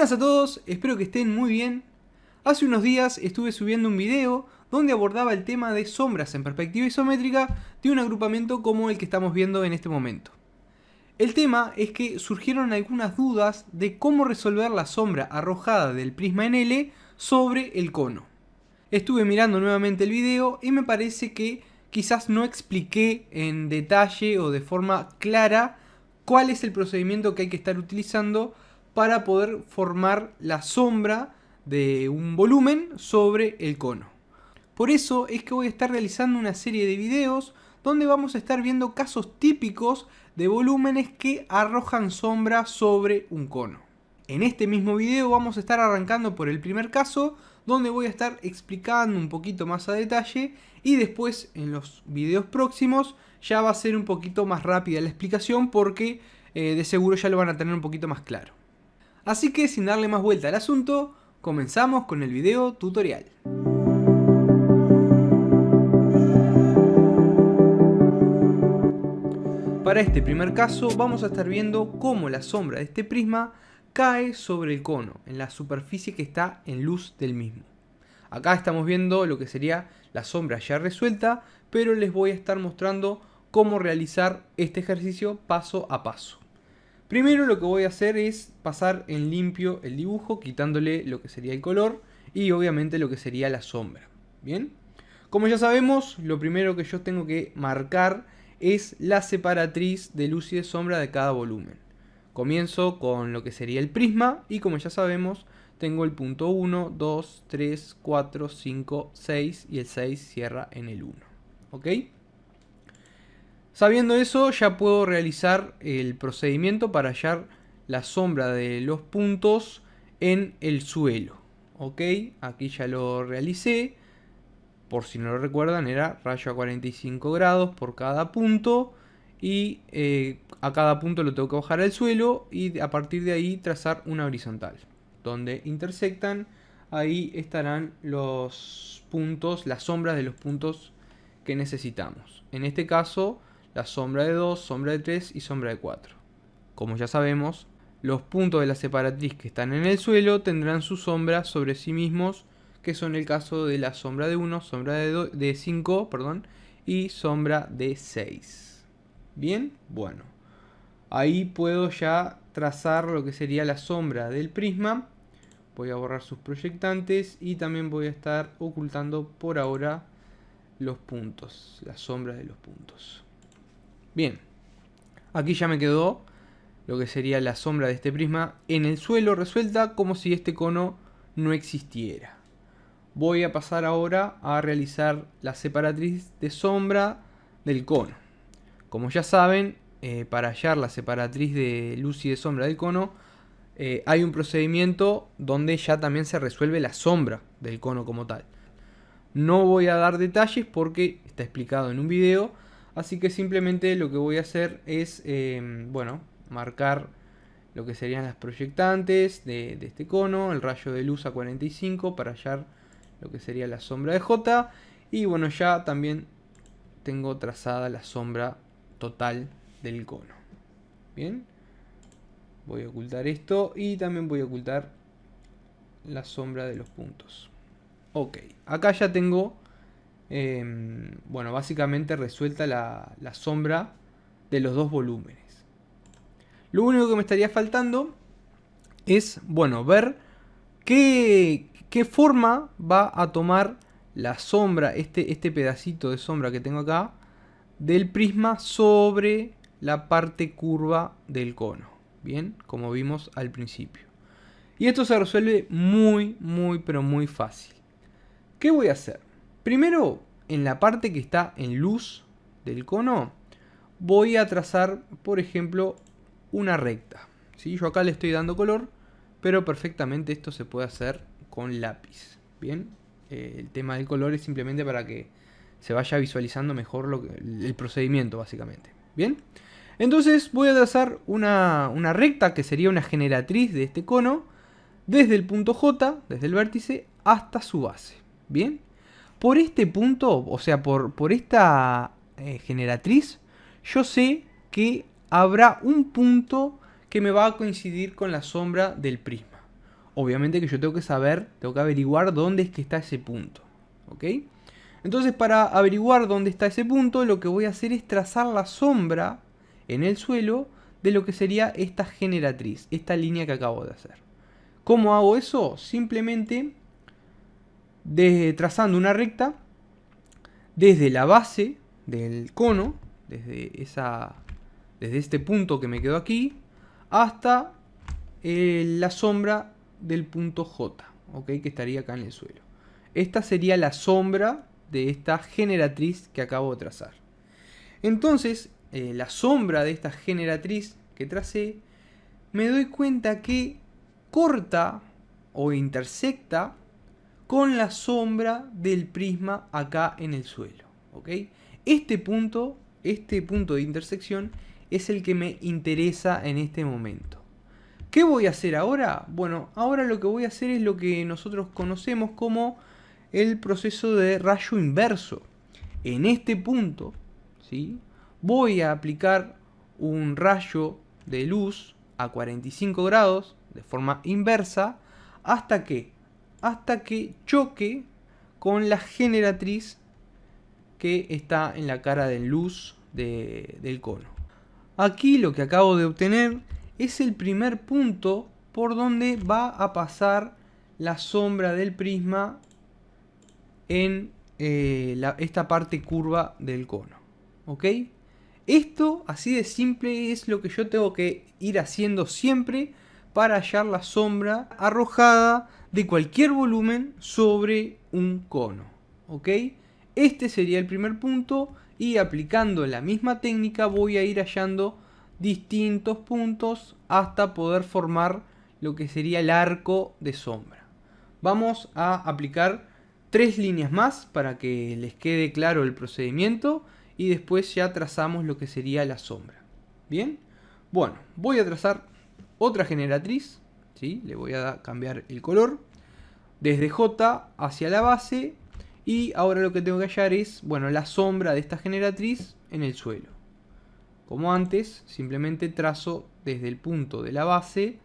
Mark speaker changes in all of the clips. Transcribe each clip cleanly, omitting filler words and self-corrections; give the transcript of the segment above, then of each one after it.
Speaker 1: Buenas a todos, espero que estén muy bien. Hace unos días estuve subiendo un video donde abordaba el tema de sombras en perspectiva isométrica de un agrupamiento como el que estamos viendo en este momento. El tema es que surgieron algunas dudas de cómo resolver la sombra arrojada del prisma en L sobre el cono. Estuve mirando nuevamente el video y me parece que quizás no expliqué en detalle o de forma clara cuál es el procedimiento que hay que estar utilizando para poder formar la sombra de un volumen sobre el cono. Por eso es que voy a estar realizando una serie de videos donde vamos a estar viendo casos típicos de volúmenes que arrojan sombra sobre un cono. En este mismo video vamos a estar arrancando por el primer caso, donde voy a estar explicando un poquito más a detalle, y después en los videos próximos ya va a ser un poquito más rápida la explicación porque de seguro ya lo van a tener un poquito más claro. Así que sin darle más vuelta al asunto, comenzamos con el video tutorial. Para este primer caso vamos a estar viendo cómo la sombra de este prisma cae sobre el cono, en la superficie que está en luz del mismo. Acá estamos viendo lo que sería la sombra ya resuelta, pero les voy a estar mostrando cómo realizar este ejercicio paso a paso. Primero lo que voy a hacer es pasar en limpio el dibujo, quitándole lo que sería el color y obviamente lo que sería la sombra. Bien, como ya sabemos, lo primero que yo tengo que marcar es la separatriz de luz y de sombra de cada volumen. Comienzo con lo que sería el prisma y como ya sabemos tengo el punto 1, 2, 3, 4, 5, 6 y el 6 cierra en el 1. ¿Ok? Sabiendo eso ya puedo realizar el procedimiento para hallar la sombra de los puntos en el suelo. ¿Ok? Aquí ya lo realicé. Por si no lo recuerdan, era rayo a 45 grados por cada punto. Y a cada punto lo tengo que bajar al suelo y a partir de ahí trazar una horizontal. Donde intersectan, ahí estarán los puntos, las sombras de los puntos que necesitamos. En este caso, la sombra de 2, sombra de 3 y sombra de 4. Como ya sabemos, los puntos de la separatriz que están en el suelo tendrán su sombra sobre sí mismos, que son el caso de la sombra de 1, sombra de 5, y sombra de 6. Bien, bueno. Ahí puedo ya trazar lo que sería la sombra del prisma. Voy a borrar sus proyectantes y también voy a estar ocultando por ahora los puntos, las sombras de los puntos. Bien, aquí ya me quedó lo que sería la sombra de este prisma en el suelo resuelta como si este cono no existiera. Voy a pasar ahora a realizar la separatriz de sombra del cono. Como ya saben, para hallar la separatriz de luz y de sombra del cono, hay un procedimiento donde ya también se resuelve la sombra del cono como tal. No voy a dar detalles porque está explicado en un video, así que simplemente lo que voy a hacer es, marcar lo que serían las proyectantes de este cono, el rayo de luz a 45 para hallar lo que sería la sombra de J. Y bueno, ya también tengo trazada la sombra total del cono. Bien, voy a ocultar esto y también voy a ocultar la sombra de los puntos. Ok, acá ya tengo, básicamente resuelta la sombra de los dos volúmenes. Lo único que me estaría faltando es, ver qué forma va a tomar la sombra, este pedacito de sombra que tengo acá, del prisma sobre la parte curva del cono. Bien, como vimos al principio. Y esto se resuelve muy fácil. ¿Qué voy a hacer? Primero, en la parte que está en luz del cono, voy a trazar, por ejemplo, una recta. ¿Sí? Yo acá le estoy dando color, pero perfectamente esto se puede hacer con lápiz. Bien, el tema del color es simplemente para que se vaya visualizando mejor el procedimiento, básicamente. Bien, entonces voy a trazar una recta que sería una generatriz de este cono desde el punto J, desde el vértice, hasta su base. Bien, por este punto, o sea, por esta generatriz, yo sé que habrá un punto que me va a coincidir con la sombra del prisma. obviamente que yo tengo que saber, tengo que averiguar dónde es que está ese punto. ¿Ok? Entonces, para averiguar dónde está ese punto, lo que voy a hacer es trazar la sombra en el suelo de lo que sería esta generatriz, esta línea que acabo de hacer. ¿Cómo hago eso? Simplemente trazando una recta desde la base del cono, desde este punto que me quedó aquí, hasta la sombra del punto J, ¿ok? Que estaría acá en el suelo. Esta sería la sombra de esta generatriz que acabo de trazar. Entonces, la sombra de esta generatriz que tracé, me doy cuenta que corta o intersecta con la sombra del prisma acá en el suelo. ¿Ok? Este punto de intersección es el que me interesa en este momento. ¿Qué voy a hacer ahora? Bueno, ahora lo que voy a hacer es lo que nosotros conocemos como el proceso de rayo inverso. En este punto, ¿sí?, voy a aplicar un rayo de luz a 45 grados de forma inversa hasta que choque con la generatriz que está en la cara de luz del cono. Aquí lo que acabo de obtener es el primer punto por donde va a pasar la sombra del prisma en esta parte curva del cono. ¿Ok? Esto, así de simple, es lo que yo tengo que ir haciendo siempre para hallar la sombra arrojada de cualquier volumen sobre un cono. ¿Ok? Este sería el primer punto, y aplicando la misma técnica voy a ir hallando distintos puntos hasta poder formar lo que sería el arco de sombra. Vamos a aplicar 3 líneas más para que les quede claro el procedimiento y después ya trazamos lo que sería la sombra. Bien, bueno, voy a trazar otra generatriz, ¿sí? Le voy a cambiar el color desde J hacia la base, y ahora lo que tengo que hallar es, bueno, la sombra de esta generatriz en el suelo. Como antes, simplemente trazo desde el punto de la base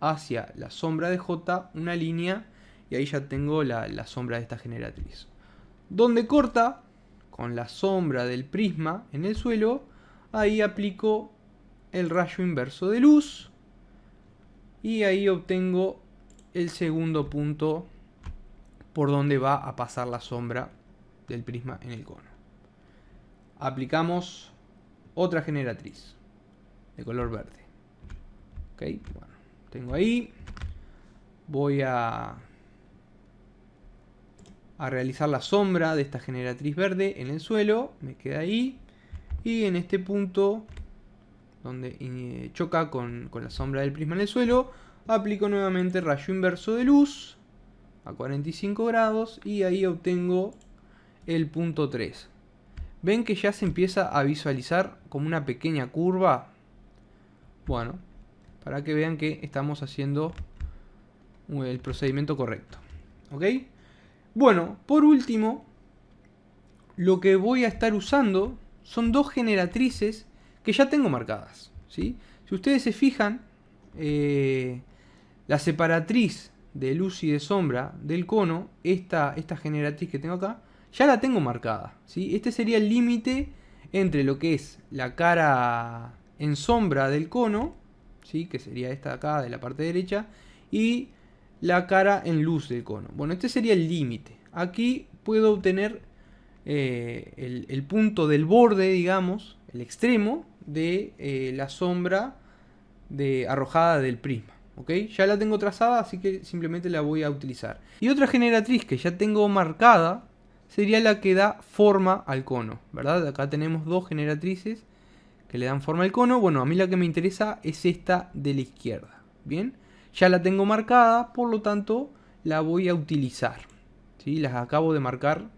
Speaker 1: hacia la sombra de J una línea, y ahí ya tengo la sombra de esta generatriz. Donde corta con la sombra del prisma en el suelo, ahí aplico el rayo inverso de luz, y ahí obtengo el segundo punto por donde va a pasar la sombra del prisma en el cono. Aplicamos otra generatriz de color verde. Ok, bueno, tengo ahí. Voy a realizar la sombra de esta generatriz verde en el suelo. Me queda ahí. Y en este punto donde choca con la sombra del prisma en el suelo, aplico nuevamente rayo inverso de luz a 45 grados, y ahí obtengo el punto 3. ¿Ven que ya se empieza a visualizar como una pequeña curva? Bueno, para que vean que estamos haciendo el procedimiento correcto. ¿Ok? Bueno, por último, lo que voy a estar usando son 2 generatrices que ya tengo marcadas, ¿sí? Si ustedes se fijan, la separatriz de luz y de sombra del cono, esta generatriz que tengo acá, ya la tengo marcada, ¿sí? Este sería el límite entre lo que es la cara en sombra del cono, ¿sí?, que sería esta de acá, de la parte derecha, y la cara en luz del cono. Bueno, este sería el límite. Aquí puedo obtener el punto del borde, digamos, el extremo de la sombra arrojada del prisma. ¿Ok? Ya la tengo trazada, así que simplemente la voy a utilizar. Y otra generatriz que ya tengo marcada sería la que da forma al cono, ¿verdad? Acá tenemos 2 generatrices que le dan forma al cono. Bueno, a mí la que me interesa es esta de la izquierda. Bien, ya la tengo marcada, por lo tanto la voy a utilizar, ¿sí? Las acabo de marcar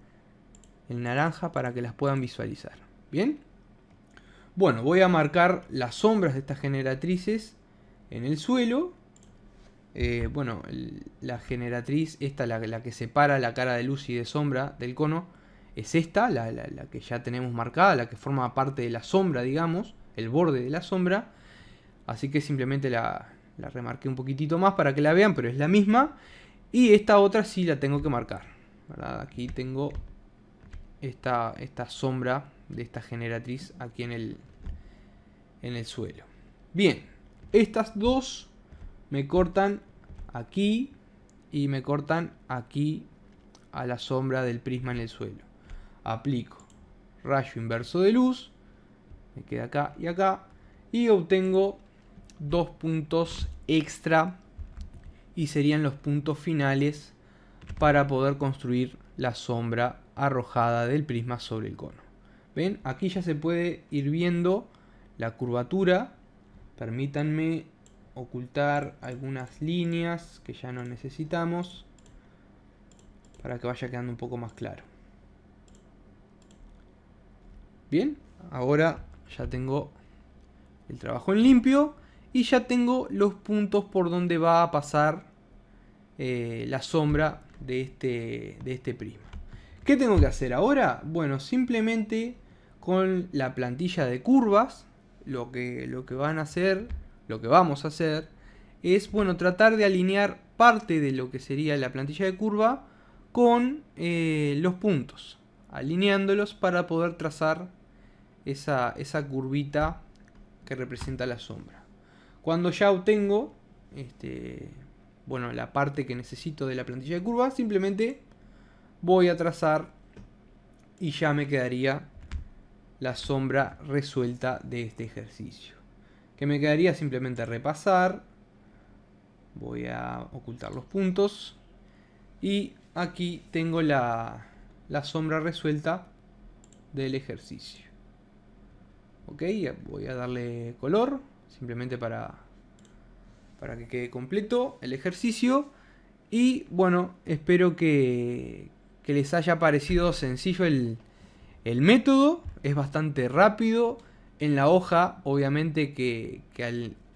Speaker 1: en naranja para que las puedan visualizar. Bien, bueno, voy a marcar las sombras de estas generatrices en el suelo. Bueno, la generatriz, esta, la que separa la cara de luz y de sombra del cono, es esta, la que ya tenemos marcada, la que forma parte de la sombra, digamos, el borde de la sombra. Así que simplemente la La remarqué un poquitito más para que la vean, pero es la misma. Y esta otra sí la tengo que marcar, ¿verdad? Aquí tengo esta sombra de esta generatriz aquí en el suelo. Bien, estas dos me cortan aquí y me cortan aquí a la sombra del prisma en el suelo. Aplico rayo inverso de luz, me queda acá y acá, y obtengo 2 puntos extra y serían los puntos finales para poder construir la sombra arrojada del prisma sobre el cono. ¿Ven? Aquí ya se puede ir viendo la curvatura. Permítanme ocultar algunas líneas que ya no necesitamos para que vaya quedando un poco más claro. Bien, ahora ya tengo el trabajo en limpio y ya tengo los puntos por donde va a pasar la sombra de este prisma. ¿Qué tengo que hacer ahora? Bueno, simplemente con la plantilla de curvas, lo que vamos a hacer es, bueno, tratar de alinear parte de lo que sería la plantilla de curva con los puntos, alineándolos para poder trazar esa curvita que representa la sombra. Cuando ya obtengo bueno, la parte que necesito de la plantilla de curvas, simplemente voy a trazar y ya me quedaría la sombra resuelta de este ejercicio. Que me quedaría simplemente repasar. Voy a ocultar los puntos. Y aquí tengo la sombra resuelta del ejercicio. Ok, voy a darle color, simplemente para que quede completo el ejercicio. Y bueno, espero que les haya parecido sencillo el método. Es bastante rápido. En la hoja, obviamente que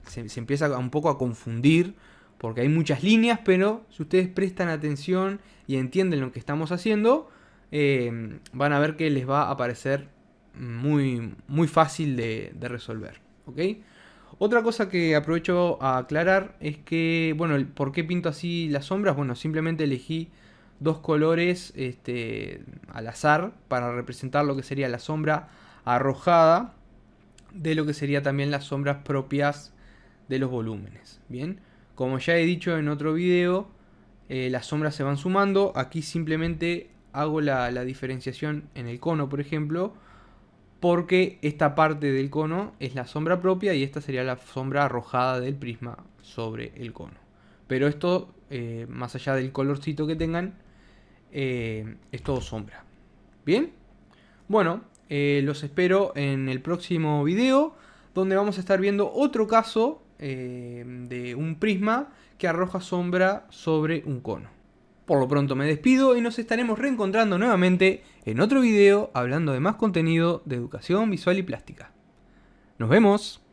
Speaker 1: se empieza un poco a confundir, porque hay muchas líneas, pero si ustedes prestan atención y entienden lo que estamos haciendo, van a ver que les va a parecer muy, muy fácil de resolver. ¿Ok? Otra cosa que aprovecho a aclarar es que, bueno, ¿por qué pinto así las sombras? Bueno, simplemente elegí dos colores al azar para representar lo que sería la sombra arrojada de lo que sería también las sombras propias de los volúmenes. Bien, como ya he dicho en otro video, las sombras se van sumando. Aquí simplemente hago la diferenciación en el cono, por ejemplo, porque esta parte del cono es la sombra propia y esta sería la sombra arrojada del prisma sobre el cono. Pero esto, más allá del colorcito que tengan, es todo sombra. Bien, bueno, los espero en el próximo video, donde vamos a estar viendo otro caso de un prisma que arroja sombra sobre un cono. Por lo pronto me despido y nos estaremos reencontrando nuevamente en otro video hablando de más contenido de educación visual y plástica. ¡Nos vemos!